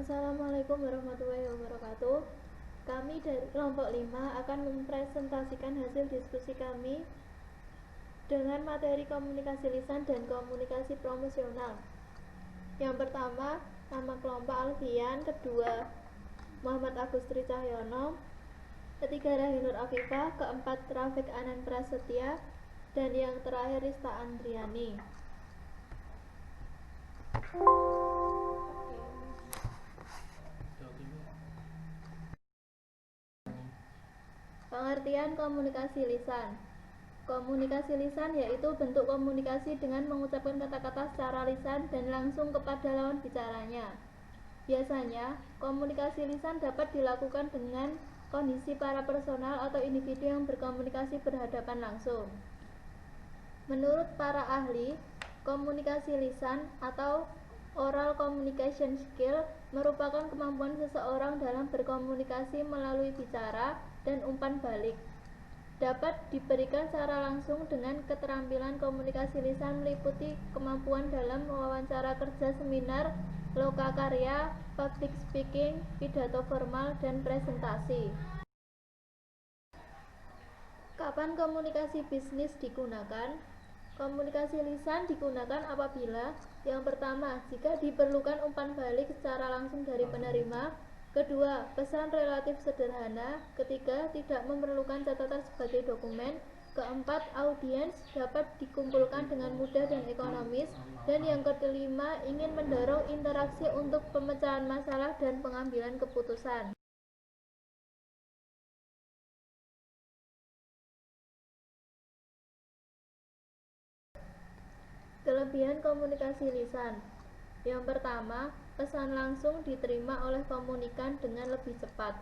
Assalamualaikum warahmatullahi wabarakatuh. Kami dari kelompok 5 akan mempresentasikan hasil diskusi kami dengan materi komunikasi lisan dan komunikasi promosional. Yang pertama, nama kelompok Alfian, kedua Muhammad Agustri Cahyono, ketiga Rahinur Afifah, keempat Rafiq Anan Prasetya, dan yang terakhir Rista Andriani. Pengertian komunikasi lisan. Komunikasi lisan yaitu bentuk komunikasi dengan mengucapkan kata-kata secara lisan dan langsung kepada lawan bicaranya. Biasanya, komunikasi lisan dapat dilakukan dengan kondisi para personal atau individu yang berkomunikasi berhadapan langsung. Menurut para ahli, komunikasi lisan atau oral communication skill merupakan kemampuan seseorang dalam berkomunikasi melalui bicara dan umpan balik. Dapat diberikan secara langsung dengan keterampilan komunikasi lisan meliputi kemampuan dalam wawancara kerja, seminar, lokakarya, public speaking, pidato formal, dan presentasi. Kapan komunikasi bisnis digunakan? Komunikasi lisan digunakan apabila yang pertama, jika diperlukan umpan balik secara langsung dari penerima, kedua, pesan relatif sederhana, ketiga, tidak memerlukan catatan sebagai dokumen, keempat, audiens dapat dikumpulkan dengan mudah dan ekonomis, dan yang kelima, ingin mendorong interaksi untuk pemecahan masalah dan pengambilan keputusan. Kelebihan komunikasi lisan. Yang pertama, pesan langsung diterima oleh komunikan dengan lebih cepat.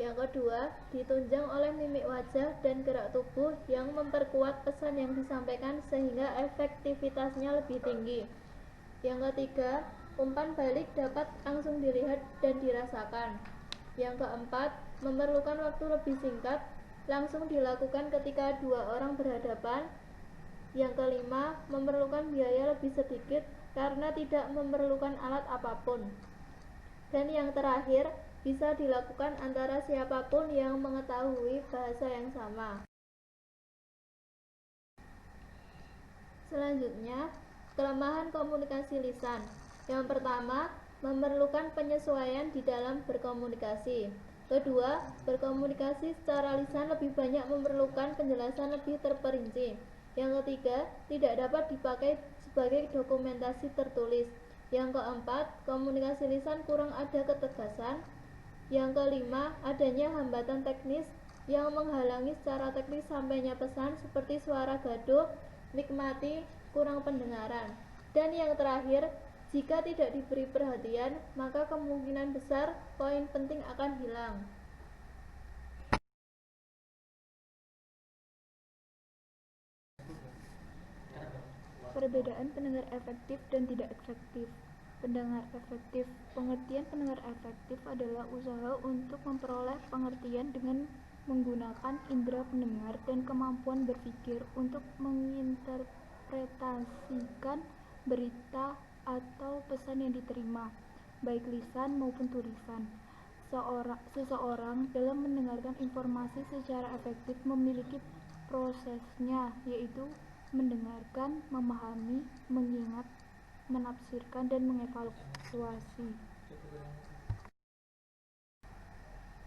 Yang kedua, ditunjang oleh mimik wajah dan gerak tubuh yang memperkuat pesan yang disampaikan sehingga efektivitasnya lebih tinggi. Yang ketiga, umpan balik dapat langsung dilihat dan dirasakan. Yang keempat, memerlukan waktu lebih singkat, langsung dilakukan ketika dua orang berhadapan. Yang kelima, memerlukan biaya lebih sedikit karena tidak memerlukan alat apapun. Dan yang terakhir, bisa dilakukan antara siapapun yang mengetahui bahasa yang sama. Selanjutnya, kelemahan komunikasi lisan. Yang pertama, memerlukan penyesuaian di dalam berkomunikasi. Kedua, berkomunikasi secara lisan lebih banyak memerlukan penjelasan lebih terperinci. Yang ketiga, tidak dapat dipakai sebagai dokumentasi tertulis. Yang keempat, komunikasi lisan kurang ada ketegasan. Yang kelima, adanya hambatan teknis yang menghalangi secara teknis sampainya pesan seperti suara gaduh, mic mati, kurang pendengaran. Dan yang terakhir, jika tidak diberi perhatian, maka kemungkinan besar poin penting akan hilang. Perbedaan pendengar efektif dan tidak efektif. Pendengar efektif. Pengertian pendengar efektif adalah usaha untuk memperoleh pengertian dengan menggunakan indera pendengar dan kemampuan berpikir untuk menginterpretasikan berita atau pesan yang diterima, baik lisan maupun tulisan. Seseorang dalam mendengarkan informasi secara efektif memiliki prosesnya, yaitu mendengarkan, memahami, mengingat, menafsirkan, dan mengevaluasi.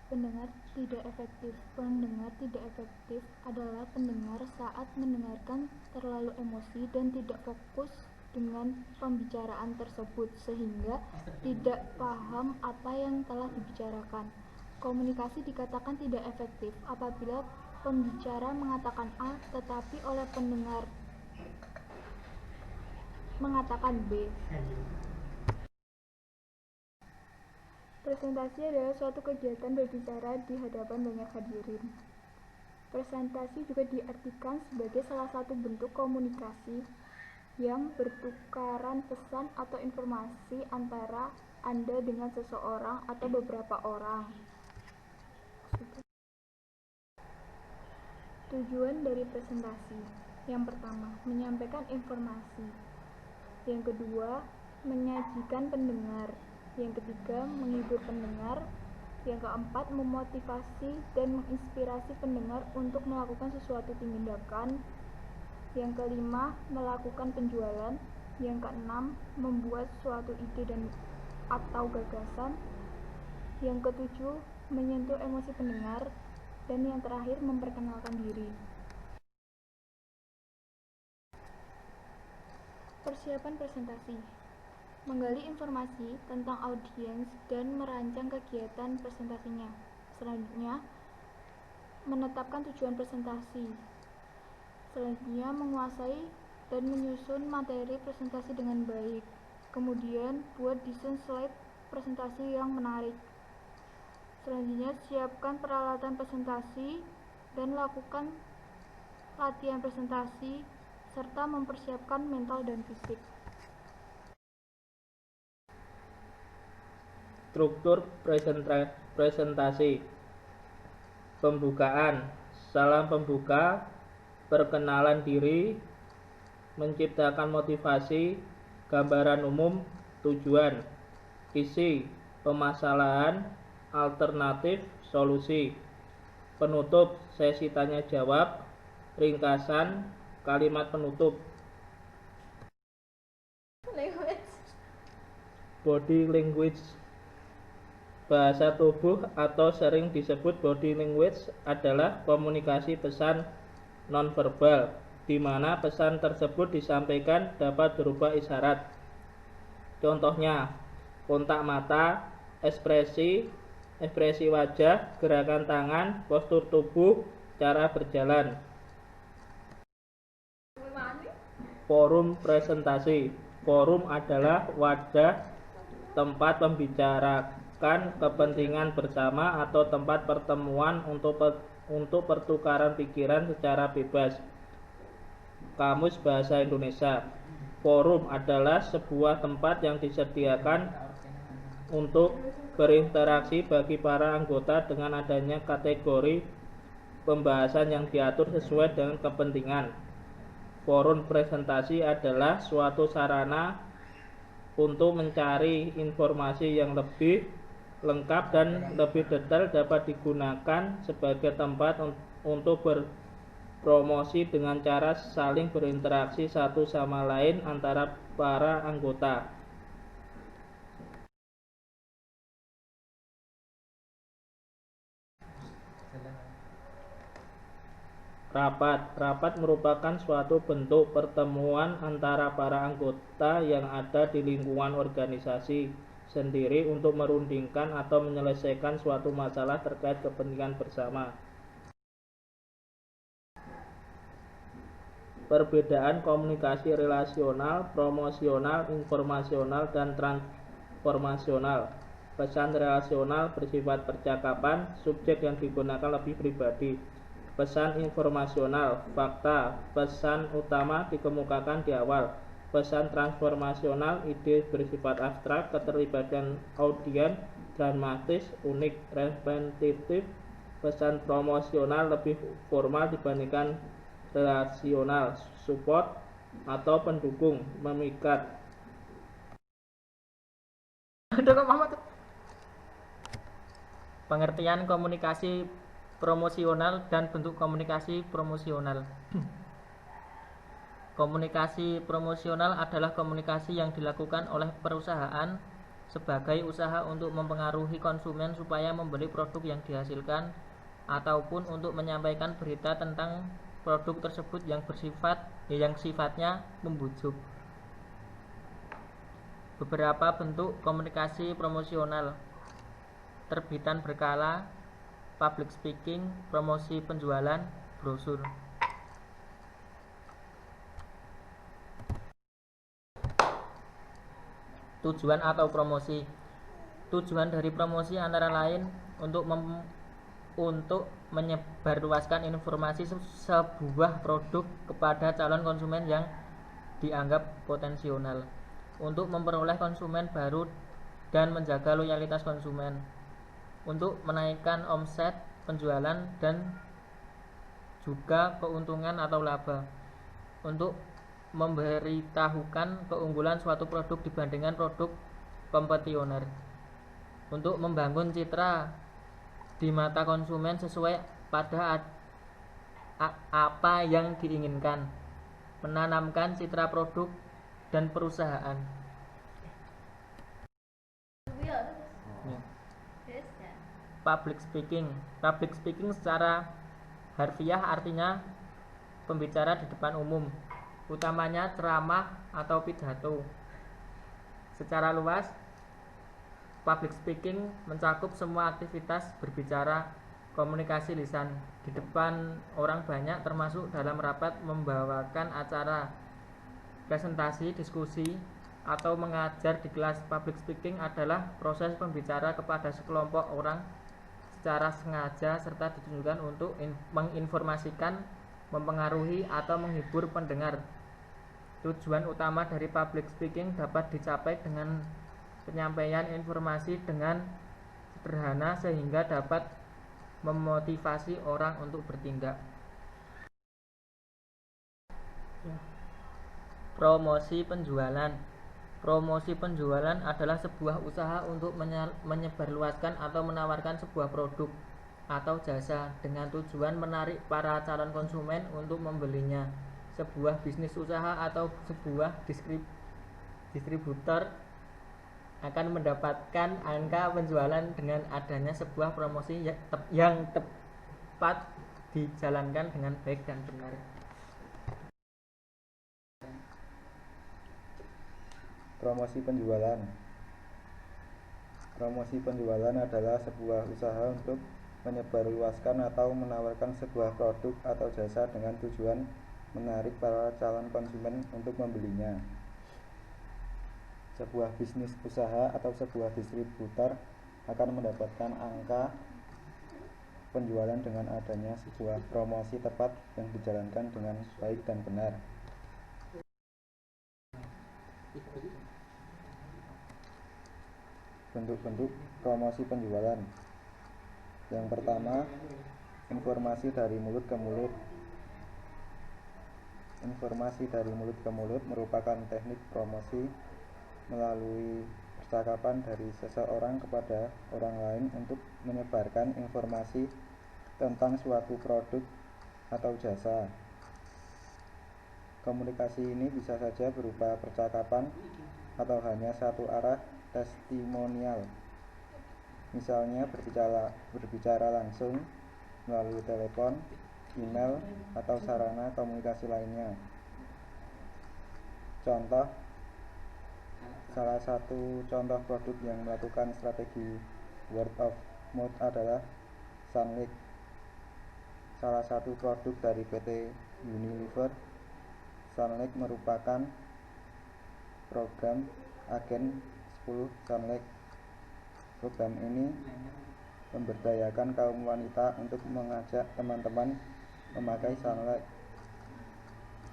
Pendengar tidak efektif. Pendengar tidak efektif adalah pendengar saat mendengarkan terlalu emosi dan tidak fokus dengan pembicaraan tersebut sehingga tidak paham apa yang telah dibicarakan. Komunikasi dikatakan tidak efektif apabila pembicara mengatakan A tetapi oleh pendengar mengatakan B. Presentasi adalah suatu kegiatan berbicara di hadapan banyak hadirin. Presentasi juga diartikan sebagai salah satu bentuk komunikasi yang bertukaran pesan atau informasi antara Anda dengan seseorang atau beberapa orang. Tujuan dari presentasi. Yang pertama, menyampaikan informasi. Yang kedua, menyajikan pendengar. Yang ketiga, menghibur pendengar. Yang keempat, memotivasi dan menginspirasi pendengar untuk melakukan sesuatu tindakan. Yang kelima, melakukan penjualan. Yang keenam, membuat suatu ide dan atau gagasan. Yang ketujuh, menyentuh emosi pendengar. Dan yang terakhir, memperkenalkan diri. Persiapan presentasi: menggali informasi tentang audiens dan merancang kegiatan presentasinya. Selanjutnya, menetapkan tujuan presentasi. Selanjutnya, menguasai dan menyusun materi presentasi dengan baik. Kemudian, buat desain slide presentasi yang menarik. Selanjutnya, siapkan peralatan presentasi dan lakukan latihan presentasi serta mempersiapkan mental dan fisik. Struktur presentasi. Pembukaan, salam pembuka, perkenalan diri, menciptakan motivasi, gambaran umum, tujuan, isi, permasalahan, alternatif, solusi, penutup, sesi tanya jawab, ringkasan, kalimat penutup. Body language. Bahasa tubuh atau sering disebut body language adalah komunikasi pesan nonverbal, di mana pesan tersebut disampaikan dapat berupa isyarat. Contohnya, kontak mata, ekspresi wajah, gerakan tangan, postur tubuh, cara berjalan. Forum presentasi. Forum adalah wadah tempat membicarakan kepentingan bersama atau tempat pertemuan untuk pertukaran pikiran secara bebas. Kamus Bahasa Indonesia. Forum adalah sebuah tempat yang disediakan untuk berinteraksi bagi para anggota dengan adanya kategori pembahasan yang diatur sesuai dengan kepentingan. Forum presentasi adalah suatu sarana untuk mencari informasi yang lebih lengkap dan lebih detail, dapat digunakan sebagai tempat untuk berpromosi dengan cara saling berinteraksi satu sama lain antara para anggota. Rapat merupakan suatu bentuk pertemuan antara para anggota yang ada di lingkungan organisasi sendiri untuk merundingkan atau menyelesaikan suatu masalah terkait kepentingan bersama. Perbedaan komunikasi relasional, promosional, informasional, dan transformasional. Pesan relasional bersifat percakapan, subjek yang digunakan lebih pribadi. Pesan informasional, fakta, pesan utama dikemukakan di awal. Pesan transformasional, ide bersifat abstrak, keterlibatan audien, dramatis, unik, repetitif. Pesan promosional lebih formal dibandingkan relasional, support atau pendukung, memikat. Pengertian komunikasi promosional dan bentuk komunikasi promosional. Komunikasi promosional adalah komunikasi yang dilakukan oleh perusahaan sebagai usaha untuk mempengaruhi konsumen supaya membeli produk yang dihasilkan ataupun untuk menyampaikan berita tentang produk tersebut yang sifatnya membujuk. Beberapa bentuk komunikasi promosional: terbitan berkala, public speaking, promosi penjualan, brosur. Tujuan atau promosi. Tujuan dari promosi antara lain untuk menyebarluaskan informasi sebuah produk kepada calon konsumen yang dianggap potensial, untuk memperoleh konsumen baru dan menjaga loyalitas konsumen, untuk menaikkan omset penjualan dan juga keuntungan atau laba, untuk memberitahukan keunggulan suatu produk dibandingkan produk kompetitor untuk membangun citra di mata konsumen sesuai pada apa yang diinginkan, menanamkan citra produk dan perusahaan. Public speaking secara harfiah artinya pembicara di depan umum, utamanya ceramah atau pidato. Secara luas, public speaking mencakup semua aktivitas berbicara, komunikasi lisan di depan orang banyak, termasuk dalam rapat, membawakan acara, presentasi, diskusi, atau mengajar di kelas. Public speaking adalah proses pembicara kepada sekelompok orang secara sengaja serta ditujukan untuk menginformasikan, mempengaruhi, atau menghibur pendengar. Tujuan utama dari public speaking dapat dicapai dengan penyampaian informasi dengan sederhana sehingga dapat memotivasi orang untuk bertindak. Promosi penjualan. Promosi penjualan adalah sebuah usaha untuk menyebarluaskan atau menawarkan sebuah produk atau jasa dengan tujuan menarik para calon konsumen untuk membelinya. Sebuah bisnis usaha atau sebuah distributor akan mendapatkan angka penjualan dengan adanya sebuah promosi yang tepat dijalankan dengan baik dan benar. Promosi penjualan. Promosi penjualan adalah sebuah usaha untuk menyebarluaskan atau menawarkan sebuah produk atau jasa dengan tujuan menarik para calon konsumen untuk membelinya. Sebuah bisnis usaha atau sebuah distributor akan mendapatkan angka penjualan dengan adanya sebuah promosi tepat yang dijalankan dengan baik dan benar. Bentuk-bentuk promosi penjualan. Yang pertama, informasi dari mulut ke mulut. Informasi dari mulut ke mulut merupakan teknik promosi melalui percakapan dari seseorang kepada orang lain untuk menyebarkan informasi tentang suatu produk atau jasa. Komunikasi ini bisa saja berupa percakapan atau hanya satu arah testimonial, misalnya berbicara langsung melalui telepon, email, atau sarana komunikasi lainnya. Contoh, salah satu contoh produk yang melakukan strategi word of mouth adalah Sunlight, salah satu produk dari PT Unilever. Sunlight merupakan program agen 10 Sunlight. Program ini memberdayakan kaum wanita untuk mengajak teman-teman memakai Sunlight.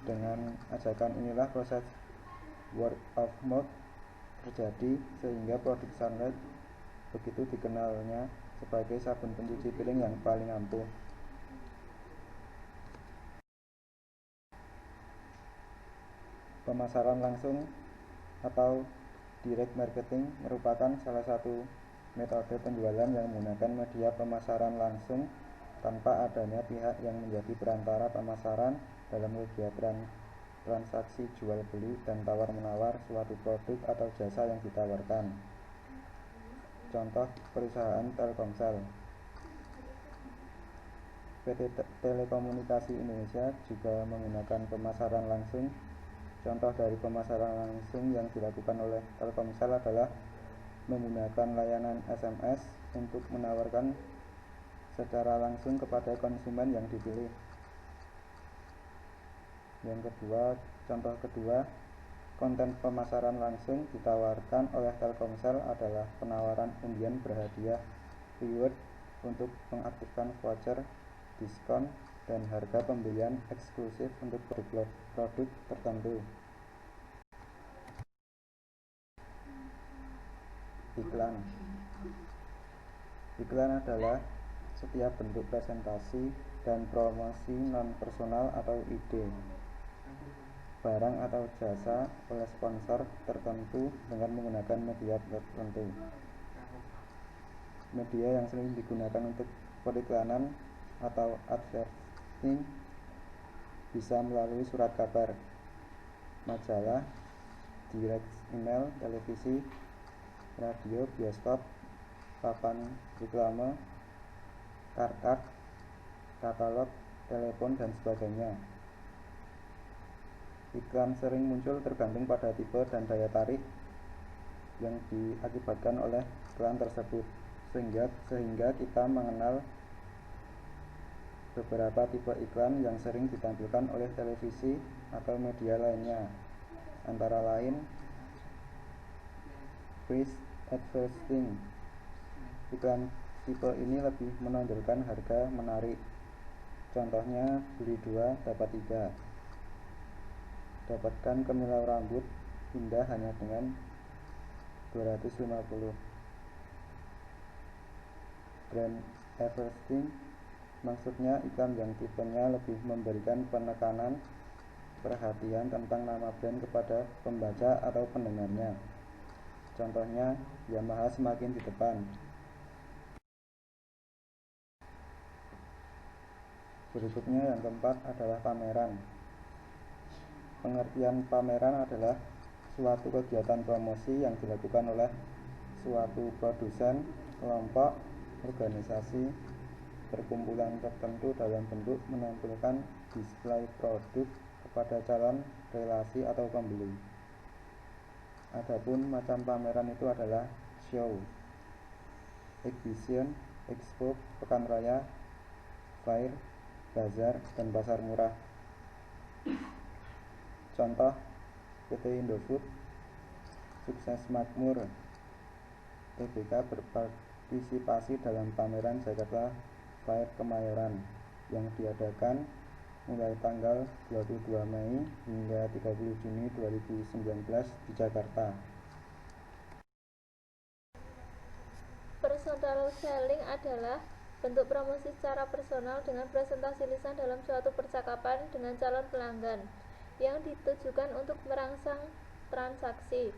Dengan ajakan inilah proses word of mouth terjadi sehingga produk Sunlight begitu dikenalnya sebagai sabun pencuci piring yang paling ampuh. Pemasaran langsung atau direct marketing merupakan salah satu metode penjualan yang menggunakan media pemasaran langsung tanpa adanya pihak yang menjadi perantara pemasaran dalam kegiatan transaksi jual beli dan tawar-menawar suatu produk atau jasa yang ditawarkan. Contoh, perusahaan Telkomsel. PT Telekomunikasi Indonesia juga menggunakan pemasaran langsung. Contoh dari pemasaran langsung yang dilakukan oleh Telkomsel adalah menggunakan layanan SMS untuk menawarkan secara langsung kepada konsumen yang dipilih. Contoh kedua, konten pemasaran langsung ditawarkan oleh Telkomsel adalah penawaran undian berhadiah reward untuk mengaktifkan voucher diskon dan harga pembelian eksklusif untuk produk tertentu. Iklan. Iklan adalah setiap bentuk presentasi dan promosi non-personal atau ide. barang atau jasa oleh sponsor tertentu dengan menggunakan media tertentu. Media yang sering digunakan untuk periklanan atau advertising bisa melalui surat kabar, majalah, direct email, televisi, radio, bioskop, papan reklame, karkat, katalog, telepon, dan sebagainya. Iklan sering muncul tergantung pada tipe dan daya tarik yang diakibatkan oleh iklan tersebut, sehingga kita mengenal beberapa tipe iklan yang sering ditampilkan oleh televisi atau media lainnya, antara lain price advertising. Iklan tipe ini lebih menonjolkan harga menarik. Contohnya, beli 2 dapat 3. Dapatkan kemilau rambut indah hanya dengan 250. Brand advertising maksudnya iklan yang tipenya lebih memberikan penekanan perhatian tentang nama brand kepada pembaca atau pendengarnya. Contohnya, Yamaha semakin di depan. Berikutnya yang keempat adalah pameran. Pengertian pameran adalah suatu kegiatan promosi yang dilakukan oleh suatu produsen, kelompok, organisasi, perkumpulan tertentu dalam bentuk menampilkan display produk kepada calon relasi atau pembeli. Adapun macam pameran itu adalah show, exhibition, expo, pekan raya, fair, bazar, dan pasar murah. Contoh, PT Indofood, Sukses Makmur, TBK berpartisipasi dalam pameran Jakarta Fair Kemayoran yang diadakan mulai tanggal 22 Mei hingga 30 Juni 2019 di Jakarta. Personal selling adalah bentuk promosi secara personal dengan presentasi lisan dalam suatu percakapan dengan calon pelanggan yang ditujukan untuk merangsang transaksi.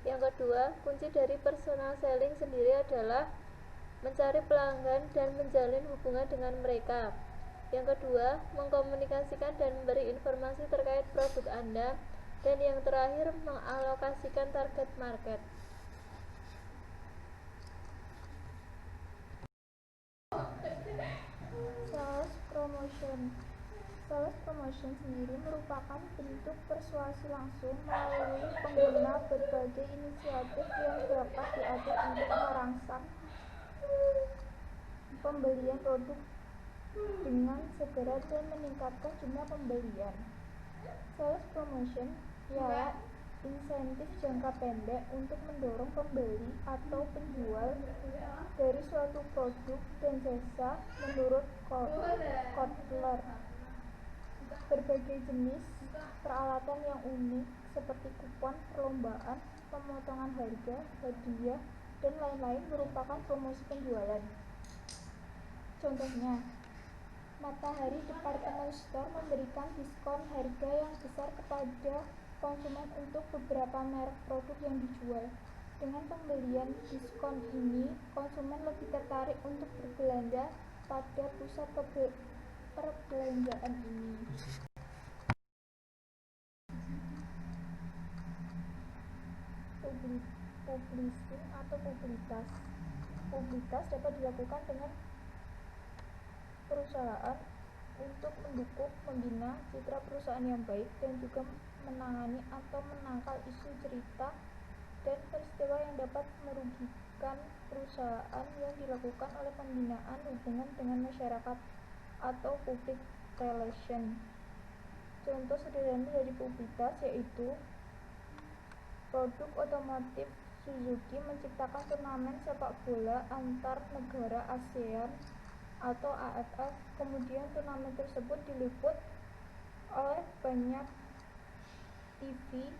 Yang kedua, kunci dari personal selling sendiri adalah mencari pelanggan dan menjalin hubungan dengan mereka. Yang kedua, mengkomunikasikan dan memberi informasi terkait produk Anda. Dan yang terakhir, mengalokasikan target market. Sales promotion. Sales promotion sendiri merupakan bentuk persuasi langsung melalui pengguna berbagai inisiatif yang dapat diatur untuk merangsang pembelian produk dengan segera dan meningkatkan jumlah pembelian. Sales promotion ialah insentif jangka pendek untuk mendorong pembeli atau penjual dari suatu produk dan jasa menurut Kotler. Berbagai jenis peralatan yang unik seperti kupon perlombaan, pemotongan harga, hadiah, dan lain-lain merupakan promosi penjualan. Contohnya, Matahari Department Store memberikan diskon harga yang besar kepada konsumen untuk beberapa merek produk yang dijual. Dengan pembelian diskon ini, konsumen lebih tertarik untuk berbelanja pada pusat perbelanjaan ini. Publishing atau publikas. Publikas dapat dilakukan dengan perusahaan untuk mendukung, membina citra perusahaan yang baik dan juga menangani atau menangkal isu, cerita, dan peristiwa yang dapat merugikan perusahaan yang dilakukan oleh pembinaan hubungan dengan masyarakat atau public relation. Contoh sederhana dari publikas yaitu produk otomotif Suzuki menciptakan turnamen sepak bola antar negara ASEAN atau AFF. Kemudian turnamen tersebut diliput oleh banyak TV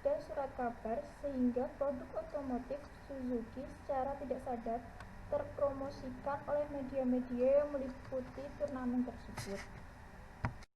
dan surat kabar sehingga produk otomotif Suzuki secara tidak sadar terpromosikan oleh media-media yang meliputi turnamen tersebut.